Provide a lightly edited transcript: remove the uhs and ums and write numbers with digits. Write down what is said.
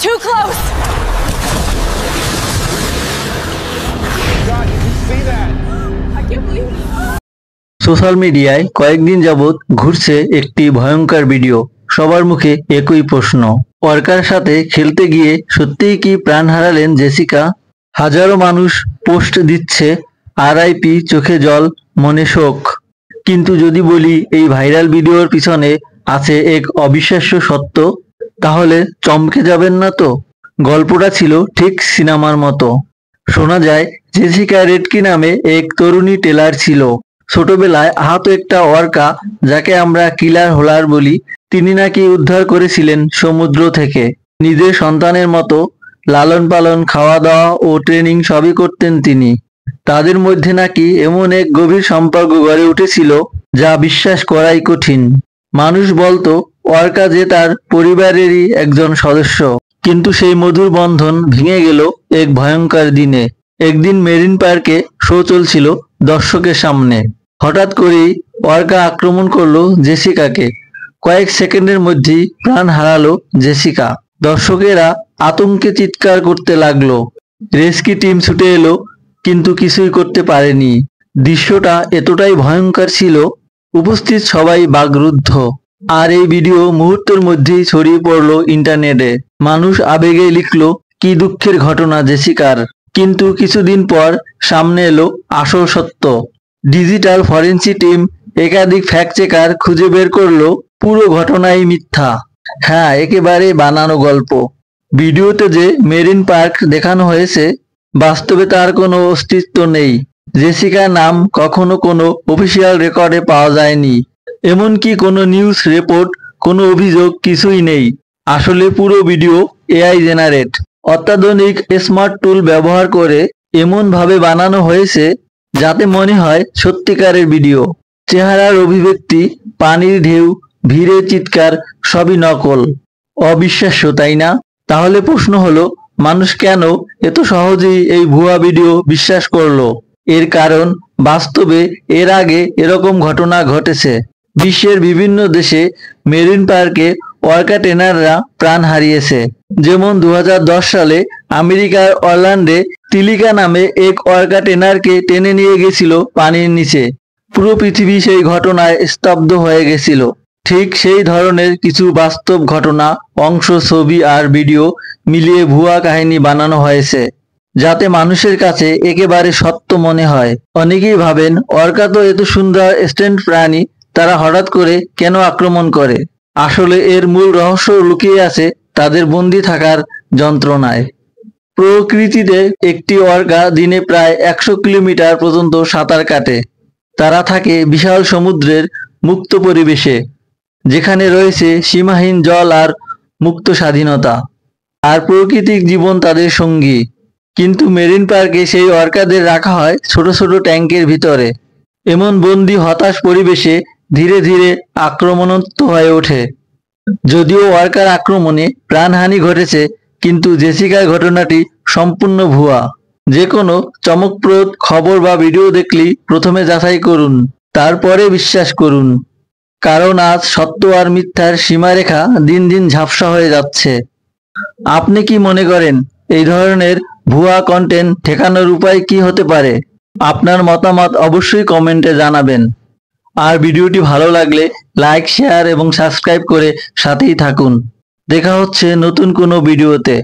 too close. God, did you see that? I can't believe it. Social মিডিয়ায় কয়েকদিন যাবৎ ঘুরছে একটি ভয়ঙ্কর ভিডিও। সবার মুখে একই প্রশ্ন, অর্কার সাথে খেলতে গিয়ে সত্যিই কি প্রাণ হারালেন জেসিকা? হাজারো মানুষ পোস্ট দিচ্ছে RIP, চোখে জল, মনে শোক। কিন্তু যদি বলি এই ভাইরাল ভিডিওর পিছনে আছে এক অবিশ্বাস্য সত্য, তাহলে চমকে যাবেন না তো? গল্পটা ছিল ঠিক সিনেমার মতো। শোনা যায় জেসিকা রেডকি নামে এক তরুণী টেলার ছিল। ছোটবেলায় আহত একটা অর্কা, যাকে আমরা কিলার হোলার বলি, তিনি নাকি উদ্ধার করেছিলেন সমুদ্র থেকে। নিজের সন্তানের মতো লালন পালন, খাওয়া দাওয়া ও ট্রেনিং সবই করতেন তিনি। তাদের মধ্যে নাকি এমন এক গভীর সম্পর্ক গড়ে উঠেছিল যা বিশ্বাস করাই কঠিন। মানুষ বলতো অর্কা যে তার পরিবারেরই একজন সদস্য, কিন্তু সেই মধুর বন্ধন ভেঙে গেল এক ভয়ঙ্কর দিনে। একদিন মেরিন পার্কে শো চলছিল দর্শকের সামনে। হঠাৎ করেই অর্কা আক্রমণ করলো জেসিকাকে। কয়েক সেকেন্ডের মধ্যেই প্রাণ হারালো জেসিকা। দর্শকেরা আতঙ্কে চিৎকার করতে লাগলো। রেস্কিউ টিম ছুটে এলো, কিন্তু কিছুই করতে পারেনি। দৃশ্যটা এতটাই ভয়ঙ্কর ছিল, উপস্থিত সবাই বাকরুদ্ধ। আর এই ভিডিও মুহূর্তের মধ্যেই ছড়িয়ে পড়লো ইন্টারনেটে। মানুষ আবেগে লিখলো, কি দুঃখের ঘটনা জেসিকার। কিন্তু কিছুদিন পর সামনে এলো আসল সত্য। ডিজিটাল ফরেন্সিক টিম, একাধিক ফ্যাক্ট চেকার খুঁজে বের করলো পুরো ঘটনাই মিথ্যা। হ্যাঁ, একেবারে বানানো গল্প। ভিডিওতে যে মেরিন পার্ক দেখানো হয়েছে, বাস্তবে তার কোনো অস্তিত্ব নেই। জেসিকার নাম কখনো কোনো অফিসিয়াল রেকর্ডে পাওয়া যায়নি। এমনকি কোনো নিউজ রিপোর্ট, কোনো অভিযোগ কিছুই নেই। আসলে পুরো ভিডিও AI জেনারেট। অত্যাধুনিক স্মার্ট টুল ব্যবহার করে এমনভাবে বানানো হয়েছে যাতে মনে হয় সত্যিকারের ভিডিও। চেহারার অভিব্যক্তি, পানির ঢেউ, ভিড়ের চিৎকার সবই নকল। অবিশ্বাস্য, তাই না? তাহলে প্রশ্ন হলো, মানুষ কেন এত সহজেই এই ভুয়া ভিডিও বিশ্বাস করলো? এর কারণ, বাস্তবে এর আগে এরকম ঘটনা ঘটেছে। বিশ্বের বিভিন্ন দেশে মেরিন পার্কে অর্কা ট্রেনাররা প্রাণ হারিয়েছে। যেমন 2010 সালে আমেরিকার অরল্যান্ডে তিলিকা নামে এক অর্কা ট্রেনারকে টেনে নিয়ে গেছিল পানির নিচে। পুরো পৃথিবী সেই ঘটনায় স্তব্ধ হয়ে গেছিল। ঠিক সেই ধরনের কিছু বাস্তব ঘটনা, অংশ, ছবি আর ভিডিও মিলিয়ে ভুয়া কাহিনী বানানো হয়েছে, যাতে মানুষের কাছে একেবারে সত্য মনে হয়। অনেকেই ভাবেন অর্কা তো এত সুন্দর স্ট্যান্ড প্রাণী, তারা হঠাৎ করে কেন আক্রমণ করে? আসলে এর মূল রহস্য লুকিয়ে আছে তাদের বন্দী থাকার যন্ত্রণায়। প্রকৃতিতে একটি অর্কা দিনে প্রায় 100 কিলোমিটার পর্যন্ত সাঁতার কাটে। তারা থাকে বিশাল সমুদ্রের মুক্ত পরিবেশে, যেখানে রয়েছে সীমাহীন জল আর মুক্ত স্বাধীনতা। আর প্রাকৃতিক জীবন তাদের সঙ্গী। কিন্তু মেরিন পার্কে সেই অর্কাদের রাখা হয় ছোট ছোট ট্যাঙ্কের ভিতরে। এমন বন্দি হতাশ পরিবেশে ধীরে ধীরে আক্রমণাত্মক হয়ে ওঠে। যদিও অর্কার আক্রমণে প্রাণহানি ঘটেছে, কিন্তু জেসিকার ঘটনাটি সম্পূর্ণ ভুয়া। যে কোনো চমকপ্রদ খবর বা ভিডিও দেখলেই প্রথমে যাচাই করুন, তারপরে বিশ্বাস করুন। কারণ আজ সত্য আর মিথ্যার সীমারেখা দিন দিন ঝাপসা হয়ে যাচ্ছে। আপনি কি মনে করেন এই ধরনের ভুয়া কন্টেন্ট ঠেকানোর উপায় কি হতে পারে? আপনার মতামত অবশ্যই কমেন্টে জানাবেন। আর ভিডিওটি ভালো লাগলে লাইক, শেয়ার এবং সাবস্ক্রাইব করে সাথেই থাকুন। দেখা হচ্ছে নতুন কোনো ভিডিওতে।